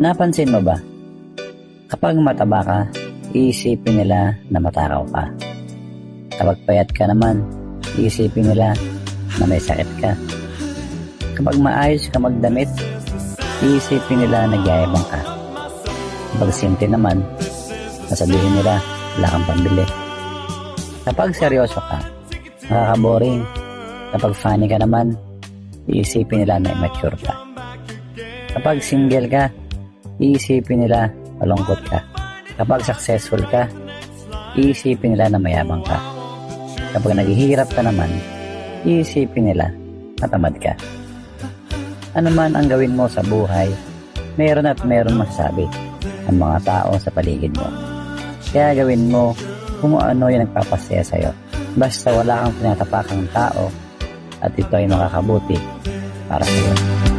Napansin mo ba? Kapag mataba ka, iisipin nila na matakaw ka. Kapag payat ka naman, iisipin nila na may sakit ka. Kapag maayos ka magdamit, iisipin nila na nagyayabang ka. Kapag simple naman, sasabihin nila wala kang pambili. Kapag seryoso ka, nakaka-boring. Kapag funny ka naman, iisipin nila na immature ka. Kapag single ka, iisipin nila malungkot ka. Kapag successful ka, iisipin nila na mayabang ka. Kapag naghihirap ka naman, iisipin nila na tamad ka. Ano man ang gawin mo sa buhay, meron at meron masasabi ang mga tao sa paligid mo. Kaya gawin mo kung ano yung nagpapasaya sa'yo. Basta wala kang tinatapakang tao at ito ay makakabuti para sa'yo.